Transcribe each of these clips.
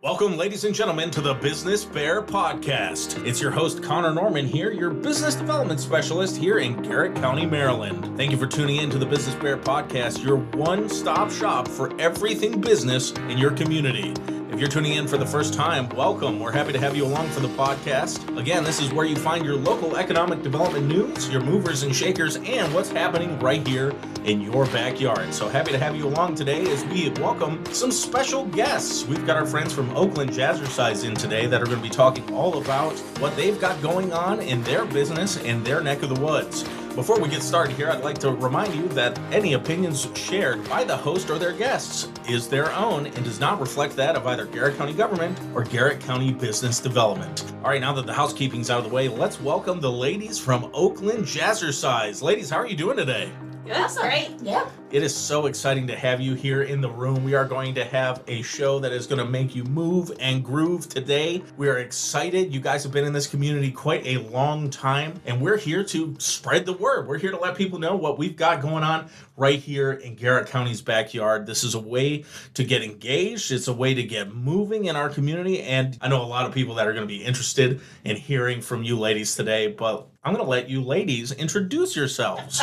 Welcome, ladies and gentlemen, to the Business Bear Podcast. It's your host, Connor Norman here, your business development specialist here in Garrett County, Maryland. Thank you for tuning in to the Business Bear Podcast, your one-stop shop for everything business in your community. If you're tuning in for the first time, welcome. We're happy to have you along for the podcast. Again, this is where you find your local economic development news, your movers and shakers, and what's happening right here in your backyard. So happy to have you along today as we welcome some special guests. We've got our friends from Oakland Jazzercise in today that are going to be talking all about what they've got going on in their business in their neck of the woods. Before we get started here, I'd like to remind you that any opinions shared by the host or their guests is their own and does not reflect that of either Garrett County government or Garrett County business development. All right, now that the housekeeping's out of the way, let's welcome the ladies from Oakland Jazzercise. Ladies, how are you doing today? That's great. Yeah. It is so exciting to have you here in the room. We are going to have a show that is going to make you move and groove today. We are excited. You guys have been in this community quite a long time, and we're here to spread the word. We're here to let people know what we've got going on right here in Garrett County's backyard. This is a way to get engaged. It's a way to get moving in our community, and I know a lot of people that are going to be interested in hearing from you ladies today, but I'm going to let you ladies introduce yourselves.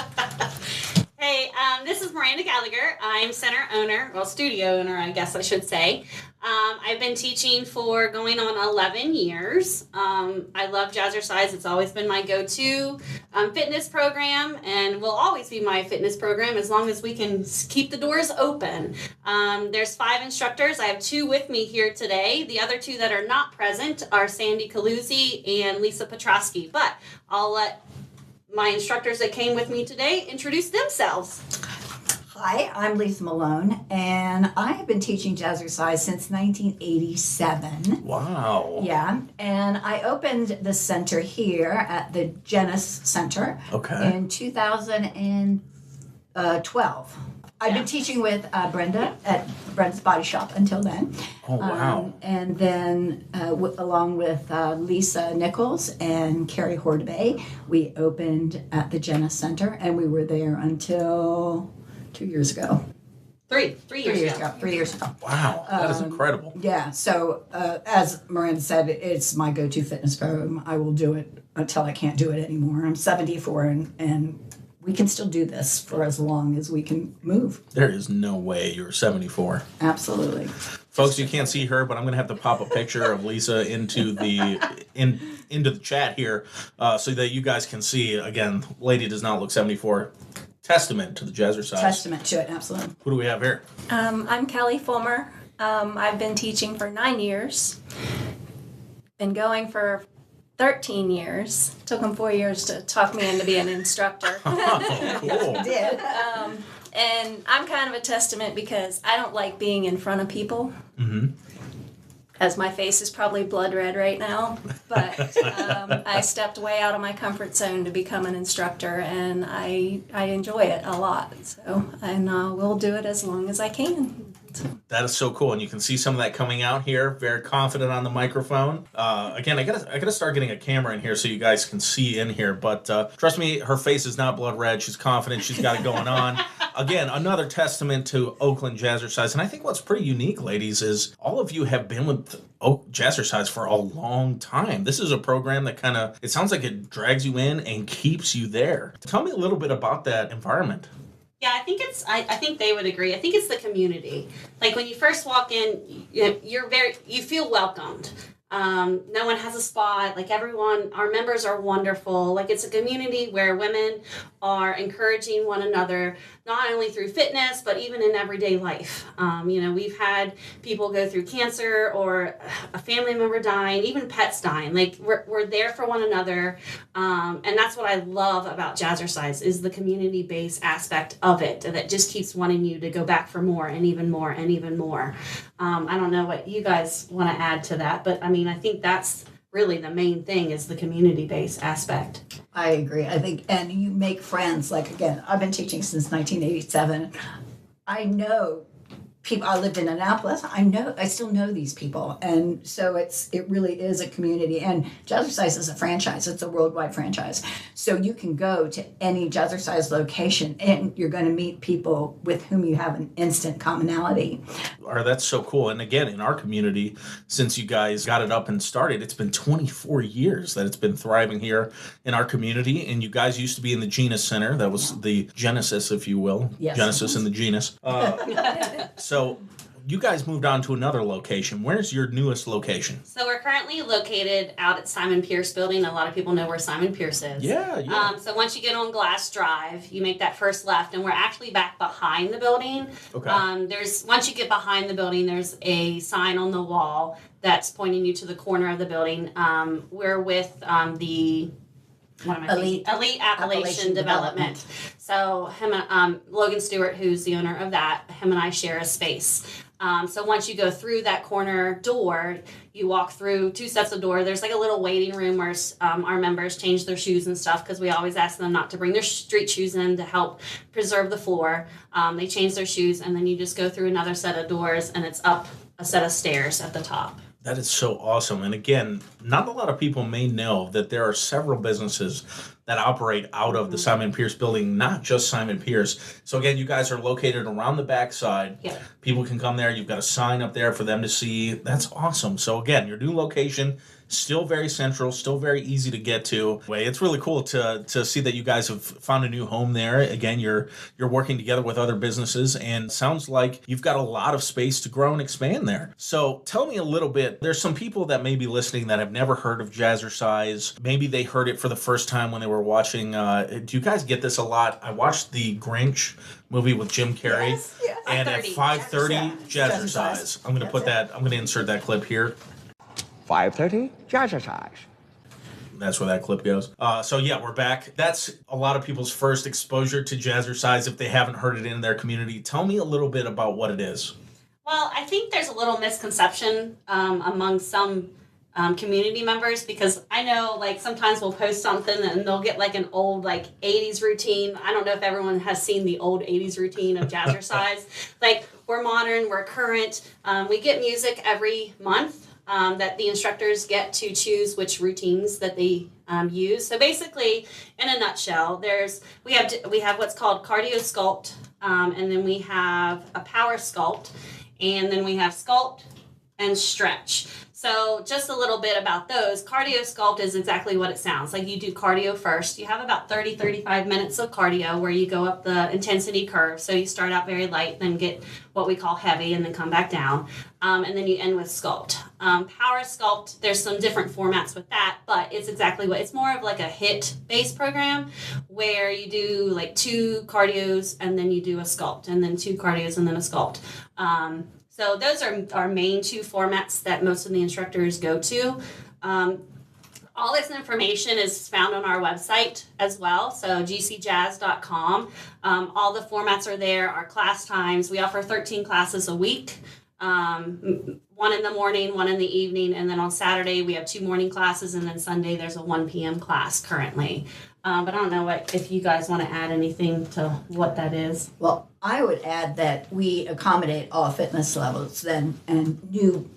Hey, this is Miranda Gallagher. I'm studio owner, I guess I should say. I've been teaching for going on 11 years. I love Jazzercise. It's always been my go-to fitness program and will always be my fitness program as long as we can keep the doors open. There's 5 instructors. I have 2 with me here today. The other 2 that are not present are Sandy Caluzzi and Lisa Petrosky, but I'll let my instructors that came with me today introduce themselves. Hi, I'm Lisa Malone, and I have been teaching Jazzercise since 1987. Wow. Yeah, and I opened the center here at the Genesis Center in 2012. I've been teaching with Brenda at Brenda's Body Shop until then. Oh, wow. And then along with Lisa Nichols and Carrie Hordebay, we opened at the Jenna Center, and we were there until 2 years ago. 3 years ago. 3 years ago. Wow, that is incredible. Yeah, so as Miranda said, it's my go-to fitness program. I will do it until I can't do it anymore. I'm 74 and we can still do this for as long as we can move. There is no way you're 74. Absolutely. Folks, you can't see her, but I'm going to have to pop a picture of Lisa into the into the chat here so that you guys can see. Again, lady does not look 74. Testament to the Jazzercise. Testament to it, absolutely. Who do we have here? I'm Kelly Fulmer. I've been teaching for 9 years. Been going for 13 years. Took them 4 years to talk me into being an instructor. Oh, cool. Did. And I'm kind of a testament because I don't like being in front of people. Mm-hmm. As my face is probably blood red right now. But I stepped way out of my comfort zone to become an instructor, and I enjoy it a lot. So, and we'll do it as long as I can. That is so cool, and you can see some of that coming out here. Very confident on the microphone. Again, I gotta start getting a camera in here so you guys can see in here. But trust me, her face is not blood red. She's confident. She's got it going on. Again, another testament to Oakland Jazzercise. And I think what's pretty unique, ladies, is all of you have been with Jazzercise for a long time. This is a program that it sounds like it drags you in and keeps you there. Tell me a little bit about that environment. Yeah, I think I think they would agree. I think it's the community. Like when you first walk in, you feel welcomed. No one has a spot. Like everyone, our members are wonderful. Like it's a community where women are encouraging one another, not only through fitness, but even in everyday life. We've had people go through cancer or a family member dying, even pets dying. Like we're there for one another. And that's what I love about Jazzercise is the community-based aspect of it that just keeps wanting you to go back for more and even more and even more. I don't know what you guys want to add to that, but I think that's really the main thing is the community-based aspect. I agree. I think, and you make friends. Like, again, I've been teaching since 1987. I know people. I lived in Annapolis. I still know these people, and so it really is a community. And Jazzercise is a franchise. It's a worldwide franchise, so you can go to any Jazzercise location, and you're going to meet people with whom you have an instant commonality. That's so cool. And again, in our community, since you guys got it up and started, it's been 24 years that it's been thriving here in our community. And you guys used to be in the Genus Center. That was the Genesis, if you will. Yes. Genesis and the Genus. So you guys moved on to another location. Where's your newest location? So we're currently located out at Simon Pierce Building. A lot of people know where Simon Pierce is. Yeah. So once you get on Glass Drive, you make that first left, and we're actually back behind the building. Okay. Once you get behind the building, there's a sign on the wall that's pointing you to the corner of the building. We're with the Elite Appalachian Development. So him and Logan Stewart, who's the owner of that, him and I share a space. So once you go through that corner door, you walk through 2 sets of door. There's like a little waiting room where our members change their shoes and stuff, because we always ask them not to bring their street shoes in to help preserve the floor. They change their shoes, and then you just go through another set of doors, and it's up a set of stairs at the top. That is so awesome. And again, not a lot of people may know that there are several businesses that operate out of the Simon Pierce building, not just Simon Pierce. So again, you guys are located around the backside. Yeah. People can come there. You've got a sign up there for them to see. That's awesome. So again, your new location, still very central, still very easy to get to. It's really cool to see that you guys have found a new home there. Again, you're working together with other businesses, and sounds like you've got a lot of space to grow and expand there. So tell me a little bit. There's some people that may be listening that have never heard of Jazzercise. Maybe they heard it for the first time when they were watching. Do you guys get this a lot? I watched the Grinch movie with Jim Carrey. Yes. And at 5:30, Jazzercise. I'm going to put that. I'm going to insert that clip here. 5:30, Jazzercise. That's where that clip goes. So yeah, we're back. That's a lot of people's first exposure to Jazzercise if they haven't heard it in their community. Tell me a little bit about what it is. Well, I think there's a little misconception among some community members, because I know like sometimes we'll post something and they'll get like an old like 80s routine. I don't know if everyone has seen the old 80s routine of Jazzercise. Like, we're modern, we're current. We get music every month. That the instructors get to choose which routines that they use. So basically, in a nutshell, we have what's called cardio sculpt, and then we have a power sculpt, and then we have sculpt and stretch. So just a little bit about those. Cardio sculpt is exactly what it sounds like. You do cardio first. You have about 30-35 minutes of cardio where you go up the intensity curve. So you start out very light, then get what we call heavy, and then come back down. And then you end with sculpt. Power sculpt, there's some different formats with that, but it's exactly it's more of like a HIIT-based program where you do like 2 cardios and then you do a sculpt, and then 2 cardios and then a sculpt. So those are our main 2 formats that most of the instructors go to. All this information is found on our website as well, so gcjazz.com. All the formats are there, our class times. We offer 13 classes a week, 1 in the morning, 1 in the evening, and then on Saturday we have 2 morning classes, and then Sunday there's a 1 p.m. class currently. But I don't know if you guys want to add anything to what that is. Well, I would add that we accommodate all fitness levels, and new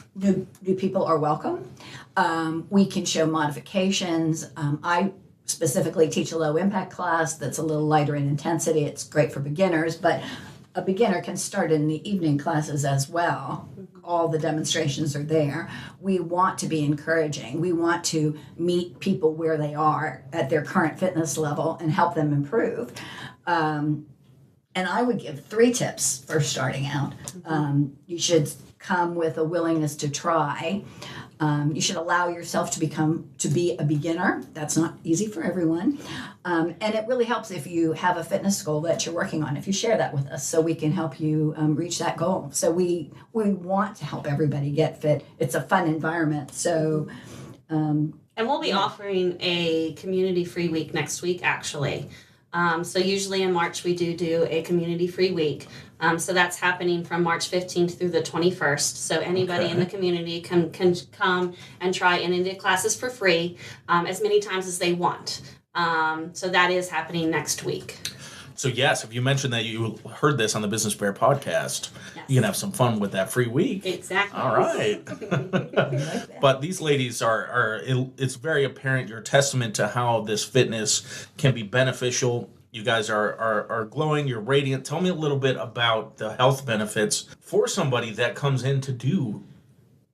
people are welcome. We can show modifications. I specifically teach a low impact class that's a little lighter in intensity. It's great for beginners, but a beginner can start in the evening classes as well. All the demonstrations are there. We want to be encouraging. We want to meet people where they are at their current fitness level and help them improve. And I would give 3 tips for starting out. You should come with a willingness to try. You should allow yourself to be a beginner. That's not easy for everyone. And it really helps if you have a fitness goal that you're working on, if you share that with us, so we can help you reach that goal. So we want to help everybody get fit. It's a fun environment. So and we'll be offering a community free week next week, actually. So usually in March we do a community free week. So that's happening from March 15th through the 21st. So anybody in the community can come and try any of the classes for free as many times as they want. So that is happening next week. So yes, if you mentioned that you heard this on the Business Bear podcast, Yes. you can have some fun with that free week. Exactly. All right. But these ladies it's very apparent you're a testament to how this fitness can be beneficial. You guys are glowing, you're radiant. Tell me a little bit about the health benefits for somebody that comes in to do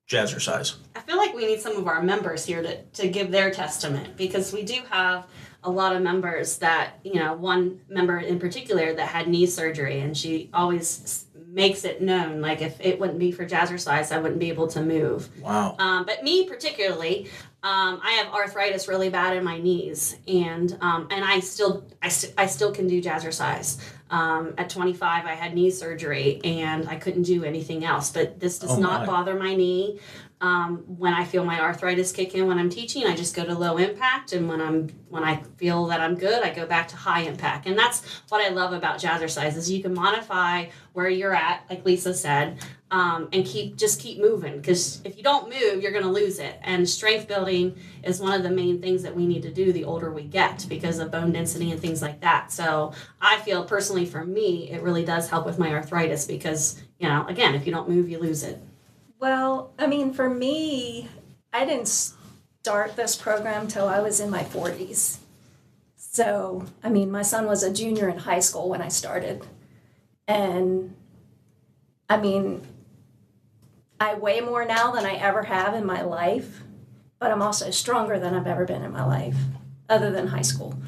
Jazzercise. I feel like we need some of our members here to give their testament, because we do have a lot of members that, one member in particular that had knee surgery, and she always makes it known, like, if it wouldn't be for Jazzercise, I wouldn't be able to move. Wow. But me particularly, I have arthritis really bad in my knees, and I still can do Jazzercise. At 25, I had knee surgery, and I couldn't do anything else. But this does not bother my knee. When I feel my arthritis kick in when I'm teaching, I just go to low impact, and when I feel that I'm good, I go back to high impact. And that's what I love about Jazzercise, is you can modify where you're at, like Lisa said, and keep moving, because if you don't move, you're going to lose it. And strength building is one of the main things that we need to do the older we get, because of bone density and things like that. So I feel personally, for me, it really does help with my arthritis, because, again, if you don't move, you lose it. Well, I mean, for me, I didn't start this program till I was in my 40s. So, I mean, my son was a junior in high school when I started. And, I mean, I weigh more now than I ever have in my life, but I'm also stronger than I've ever been in my life, other than high school.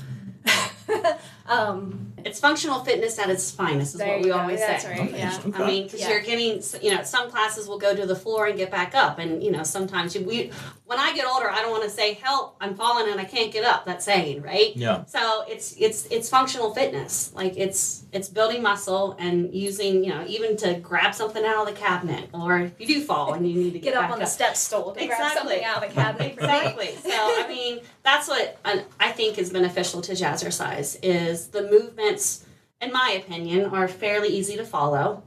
It's functional fitness at its finest, is There what we you go. always That's say. right. Yeah. Okay. I mean, because you're getting, some classes will go to the floor and get back up. And, sometimes when I get older, I don't want to say, help, I'm falling and I can't get up. That saying, right? Yeah. So it's functional fitness. Like, it's building muscle and using, even to grab something out of the cabinet. Or if you do fall and you need to get Up back on the step stool to grab Exactly. something out of the cabinet. Exactly. So, I mean, that's what I think is beneficial to Jazzercise, is the movements, in my opinion, are fairly easy to follow.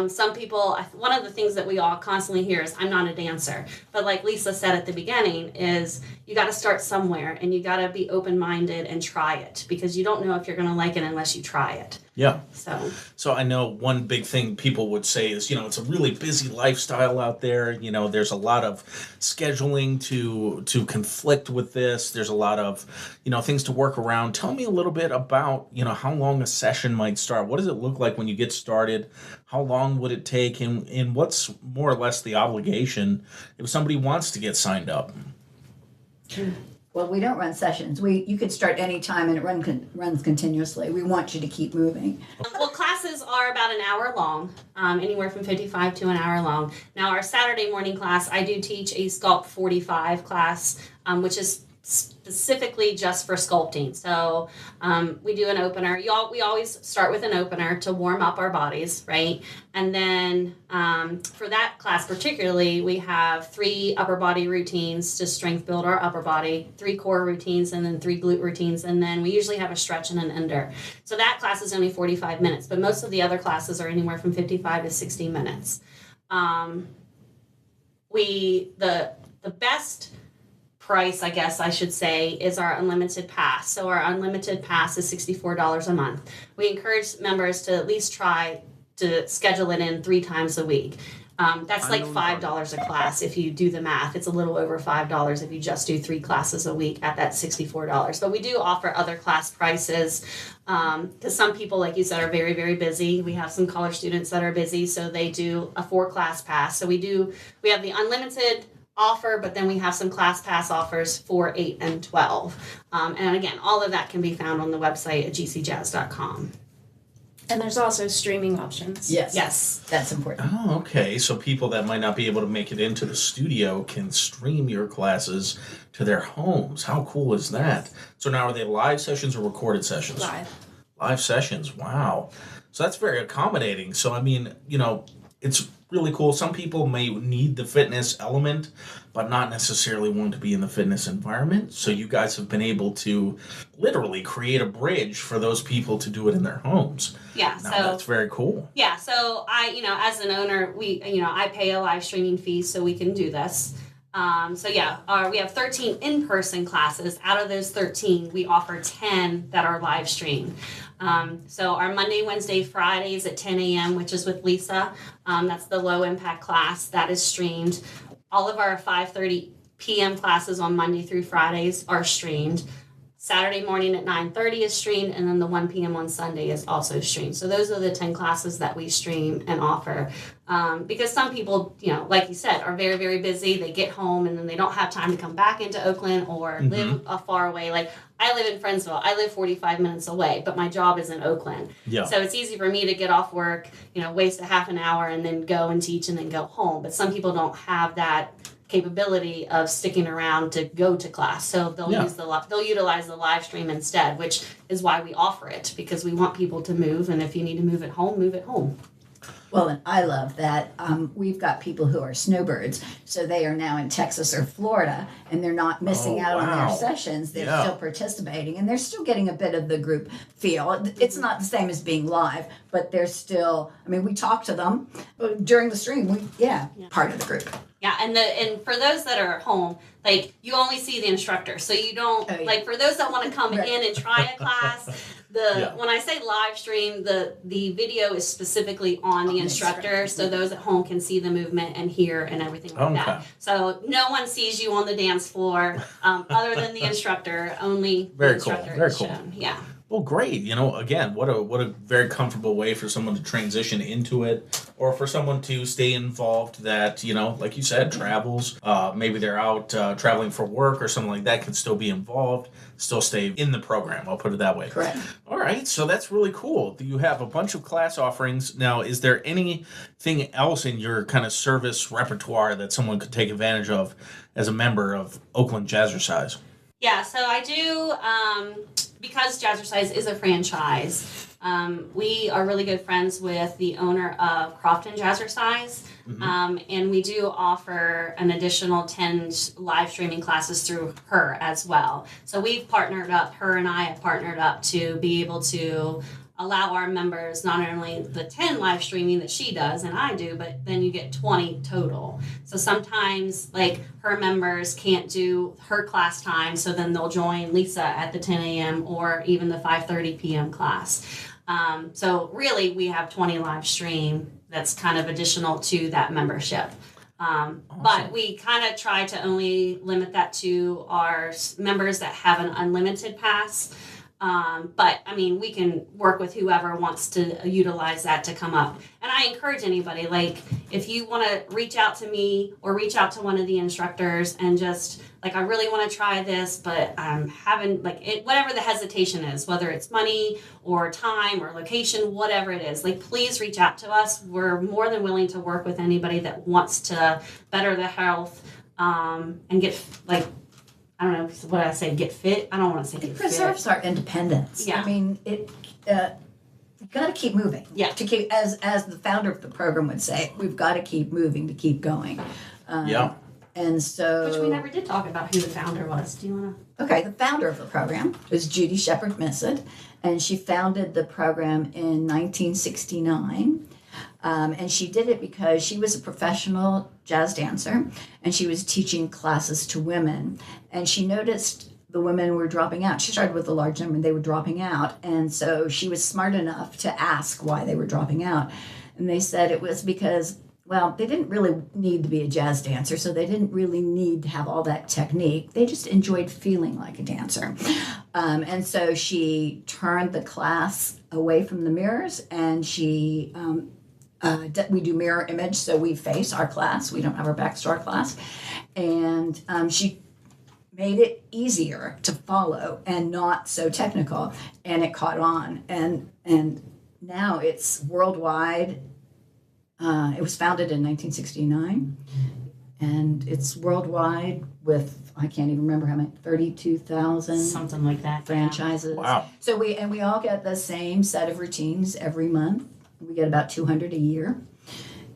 Some people, one of the things that we all constantly hear is, I'm not a dancer. But like Lisa said at the beginning, is you got to start somewhere, and you got to be open-minded and try it, because you don't know if you're going to like it unless you try it. Yeah. So I know one big thing people would say is, it's a really busy lifestyle out there. There's a lot of scheduling to conflict with this. There's a lot of, things to work around. Tell me a little bit about, how long a session might start. What does it look like when you get started? How long would it take? And what's more or less the obligation if somebody wants to get signed up? Well, we don't run sessions. You could start any time, and it runs continuously. We want you to keep moving. Well, classes are about an hour long, anywhere from 55 to an hour long. Now, our Saturday morning class, I do teach a Sculpt 45 class, which is specifically just for sculpting. So we do an opener. We always start with an opener to warm up our bodies, right? And then for that class particularly, we have 3 upper body routines to strength build our upper body, 3 core routines, and then 3 glute routines. And then we usually have a stretch and an ender. So that class is only 45 minutes, but most of the other classes are anywhere from 55 to 60 minutes. The best price, I guess I should say, is our unlimited pass. So our unlimited pass is $64 a month. We encourage members to at least try to schedule it in 3 times a week. That's like $5 a class if you do the math. It's a little over $5 if you just do 3 classes a week at that $64. But we do offer other class prices, because some people, like you said, are very, very busy. We have some college students that are busy, so they do a 4-class pass. So we have the unlimited offer, but then we have some class pass offers for 8 and 12. And again, all of that can be found on the website at gcjazz.com. And there's also streaming options. Yes, that's important. Oh, okay. So people that might not be able to make it into the studio can stream your classes to their homes. How cool is that? So now, are they live sessions or recorded sessions? Live sessions. Wow. So that's very accommodating. So, I mean, it's really cool. Some people may need the fitness element, but not necessarily want to be in the fitness environment. So you guys have been able to literally create a bridge for those people to do it in their homes. Yeah, now, that's very cool. Yeah, so I, as an owner, I pay a live streaming fee so we can do this. We have 13 in-person classes. Out of those 13, we offer 10 that are live streamed. So our Monday, Wednesday, Fridays at 10 a.m., which is with Lisa, that's the low impact class that is streamed. All of our 5:30 p.m. classes on Monday through Fridays are streamed. Saturday morning at 9:30 is streamed, and then the 1 p.m. on Sunday is also streamed. So those are the 10 classes that we stream and offer. Because some people, like you said, are very, very busy. They get home and then they don't have time to come back into Oakland or live far away. Like I live in Friendsville. I live 45 minutes away, but my job is in Oakland. Yeah. So it's easy for me to get off work, waste a half an hour and then go and teach and then go home. But some people don't have that capability of sticking around to go to class, so they'll utilize the live stream instead, which is why we offer it, because we want people to move, and if you need to move at home. Well, and I love that we've got people who are snowbirds, so they are now in Texas or Florida, and they're not missing out on their sessions. They're still participating, and they're still getting a bit of the group feel. It's not the same as being live, but they're still, we talk to them during the stream. Part of the group. Yeah, and for those that are at home, like you only see the instructor, so you don't for those that want to come in and try a class. When I say live stream, the video is specifically on the instructor, so those at home can see the movement and hear and everything like that. So no one sees you on the dance floor other than the instructor. Only the instructor is shown. Yeah. Well, great. Again, what a very comfortable way for someone to transition into it, or for someone to stay involved that, like you said, travels. Maybe they're out traveling for work or something like that, can still be involved, still stay in the program. I'll put it that way. Correct. All right. So that's really cool. You have a bunch of class offerings. Now, is there anything else in your kind of service repertoire that someone could take advantage of as a member of Oakland Jazzercise? Yeah, so I do, because Jazzercise is a franchise, we are really good friends with the owner of Crofton Jazzercise, and we do offer an additional 10 live streaming classes through her as well. So we've partnered up, her and I have partnered up to be able to allow our members not only the 10 live streaming that she does and I do, but then you get 20 total. So sometimes like her members can't do her class time, so then they'll join Lisa at the 10 a.m. or even the 5:30 p.m. class. So really we have 20 live stream that's kind of additional to that membership. Awesome. But we kind of try to only limit that to our members that have an unlimited pass. But we can work with whoever wants to utilize that to come up. And I encourage anybody, like, if you want to reach out to me or reach out to one of the instructors and just, I really want to try this, but I'm having, whatever the hesitation is, whether it's money or time or location, whatever it is, please reach out to us. We're more than willing to work with anybody that wants to better their health, and get, I don't know what I say. Get fit. I don't want to say get fit. It preserves our independence. Yeah. We've got to keep moving. Yeah. To keep, as the founder of the program would say, we've got to keep moving to keep going. And so. Which we never did talk about who the founder was. Do you want to? Okay, the founder of the program is Judy Shepherd-Missett, and she founded the program in 1969. And she did it because she was a professional jazz dancer, and she was teaching classes to women, and she noticed the women were dropping out. She started with a large number, and they were dropping out, and so she was smart enough to ask why they were dropping out. And they said it was because, they didn't really need to be a jazz dancer, so they didn't really need to have all that technique. They just enjoyed feeling like a dancer. And so she turned the class away from the mirrors, and she... we do mirror image, so we face our class. We don't have our backs to our class. And she made it easier to follow and not so technical, and it caught on. And now it's worldwide. It was founded in 1969, and it's worldwide with, I can't even remember how many, 32,000 something like that franchises. Yeah. Wow. So we all get the same set of routines every month. We get about 200 a year.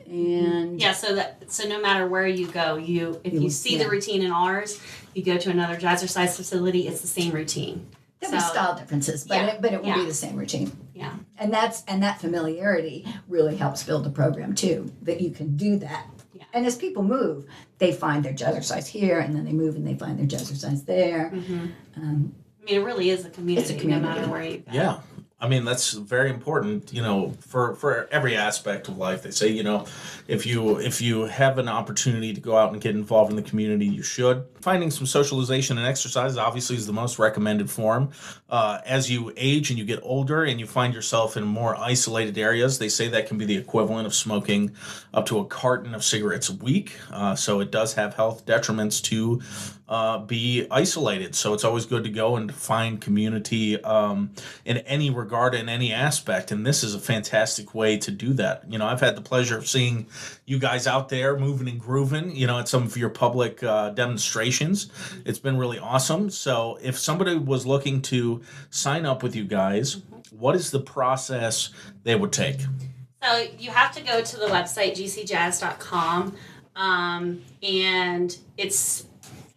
And so no matter where you go, if you see the routine in ours, you go to another Jazzercise facility, it's the same routine. There'll be style differences, but it will be the same routine. Yeah. And that familiarity really helps build the program too, that you can do that. Yeah. And as people move, they find their jazzercise here, and then they move and they find their jazzercise there. I mean, it really is a community, no matter where you go. Yeah. I mean, that's very important, for every aspect of life. They say, if you have an opportunity to go out and get involved in the community, you should. Finding some socialization and exercise obviously is the most recommended form. As you age and you get older and you find yourself in more isolated areas, they say that can be the equivalent of smoking up to a carton of cigarettes a week. So it does have health detriments to be isolated. So it's always good to go and find community in any regard, in any aspect. And this is a fantastic way to do that. I've had the pleasure of seeing you guys out there moving and grooving, at some of your public demonstrations. It's been really awesome. So if somebody was looking to sign up with you guys, what is the process they would take? So you have to go to the website, gcjazz.com. And it's,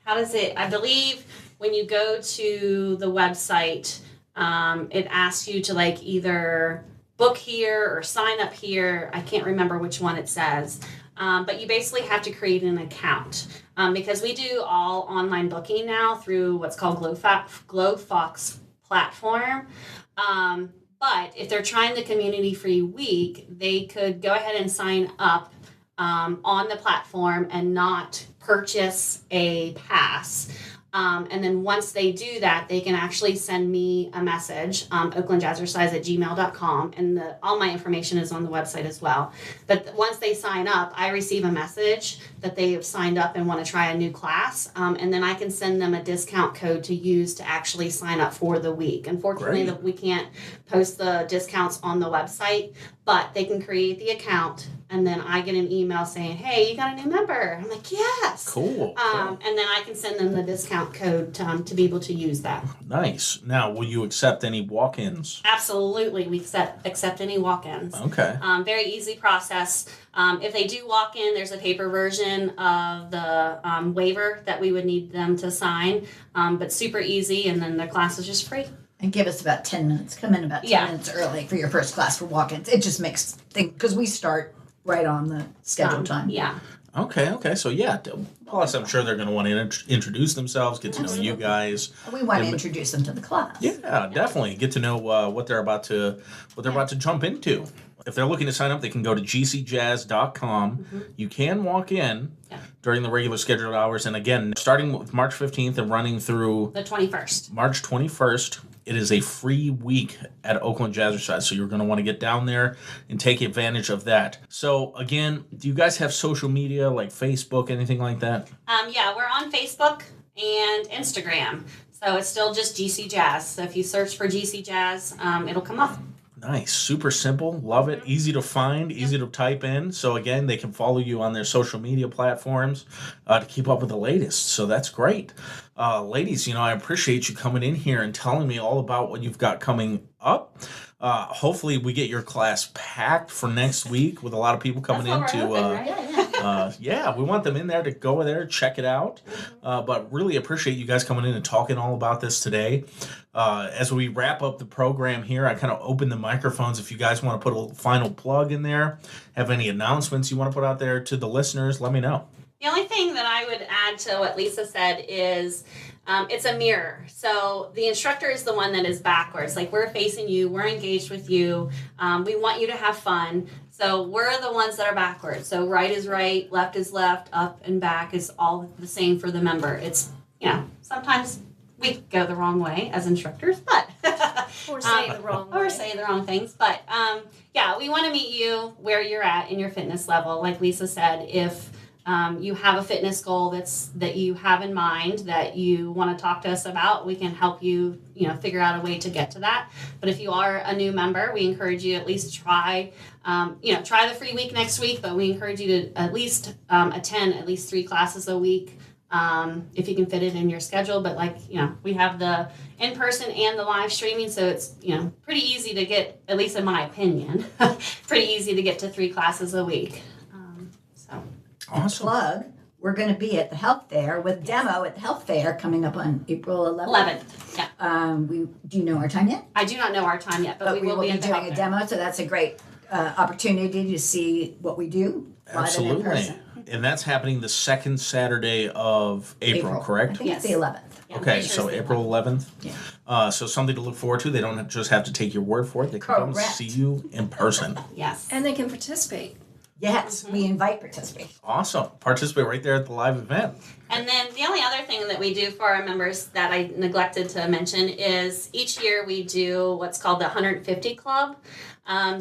I believe when you go to the website, it asks you to either book here or sign up here. I can't remember which one it says. But you basically have to create an account because we do all online booking now through what's called GlowFox platform. But if they're trying the community-free week, they could go ahead and sign up on the platform and not purchase a pass. And then once they do that, they can actually send me a message, oaklandjazzercise@gmail.com, and all my information is on the website as well. But once they sign up, I receive a message that they have signed up and want to try a new class, and then I can send them a discount code to use to actually sign up for the week. Unfortunately, we can't post the discounts on the website, but they can create the account, and then I get an email saying, hey, you got a new member. I'm like, yes. Cool. And then I can send them the discount code to be able to use that. Nice. Now, will you accept any walk-ins? Absolutely. We accept any walk-ins. Okay. Very easy process. If they do walk in, there's a paper version of the waiver that we would need them to sign, but super easy, and then the class is just free. And give us about 10 minutes. Come in about 10 minutes early for your first class for walk-ins. It just makes things, because we start right on the scheduled time. Yeah. Okay. So, plus I'm sure they're going to want to introduce themselves, get to know you guys. We want to introduce them to the class. Yeah, definitely. Get to know what they're about to jump into. If they're looking to sign up, they can go to gcjazz.com. You can walk in during the regular scheduled hours. And again, starting with March 15th and running through the 21st. March 21st, it is a free week at Oakland Jazzercise. So you're going to want to get down there and take advantage of that. So again, do you guys have social media like Facebook, anything like that? Yeah, we're on Facebook and Instagram. So it's still just GC Jazz. So if you search for GC Jazz, it'll come up. Nice. Super simple. Love it. Easy to find, easy to type in. So again, they can follow you on their social media platforms to keep up with the latest. So that's great. Ladies, I appreciate you coming in here and telling me all about what you've got coming up. Hopefully we get your class packed for next week with a lot of people coming into. We want them in there to go in there, check it out. But really appreciate you guys coming in and talking all about this today. As we wrap up the program here, I kind of open the microphones. If you guys want to put a final plug in there, have any announcements you want to put out there to the listeners, let me know. The only thing that I would add to what Lisa said is it's a mirror. So the instructor is the one that is backwards. Like, we're facing you, we're engaged with you, we want you to have fun. So we're the ones that are backwards. So right is right, left is left, up and back is all the same for the member. It's, sometimes we go the wrong way as instructors, but Or say the wrong way. Or say the wrong things. But we want to meet you where you're at in your fitness level. Like Lisa said, if you have a fitness goal that you have in mind that you want to talk to us about, we can help you, figure out a way to get to that. But if you are a new member, we encourage you at least try the free week next week, but we encourage you to at least attend at least 3 classes a week. If you can fit it in your schedule, but we have the in-person and the live streaming, so it's, pretty easy to get, at least in my opinion, pretty easy to get to 3 classes a week. Awesome. Plug, we're going to be at the health fair with demo at the health fair coming up on April 11th. Yeah. Do you know our time yet? I do not know our time yet, but we will be at the doing health a fair. demo, so that's a great opportunity to see what we do live and in Absolutely. person. And that's happening the second Saturday of April. I Correct? think it's the 11th. Yeah, I'm Okay, pretty sure so it's the April 11th. Yeah. So something to look forward to. They don't just have to take your word for it. They can come Correct. see you in person. Yes. And they can participate. Yes, we invite participation. Awesome. Participate right there at the live event. And then the only other thing that we do for our members that I neglected to mention is each year we do what's called the 150 Club.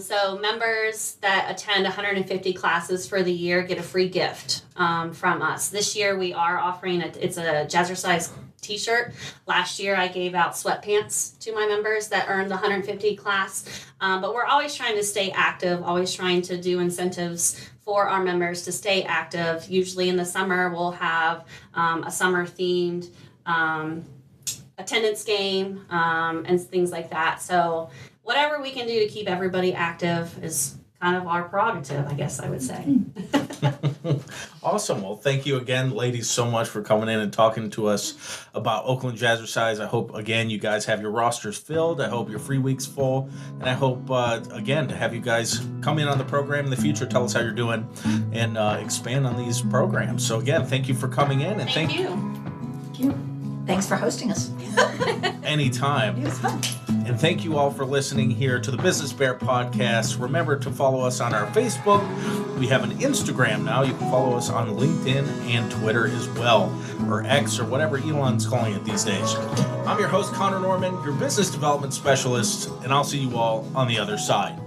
So members that attend 150 classes for the year get a free gift from us. This year we are offering it's a Jazzercise t-shirt. Last year I gave out sweatpants to my members that earned the 150 class. But we're always trying to stay active, always trying to do incentives for our members to stay active. Usually in the summer we'll have a summer themed attendance game and things like that. So whatever we can do to keep everybody active is kind of our prerogative, I guess I would say. Awesome. Well, thank you again, ladies, so much for coming in and talking to us about Oakland Jazzercise. I hope, again, you guys have your rosters filled. I hope your free week's full. And I hope, again, to have you guys come in on the program in the future, tell us how you're doing, and expand on these programs. So, again, thank you for coming in. And Thank you. Thank you. Thanks for hosting us. Anytime. It was fun. And thank you all for listening here to the Business Bear Podcast. Remember to follow us on our Facebook. We have an Instagram now. You can follow us on LinkedIn and Twitter as well, or X, or whatever Elon's calling it these days. I'm your host, Connor Norman, your business development specialist, and I'll see you all on the other side.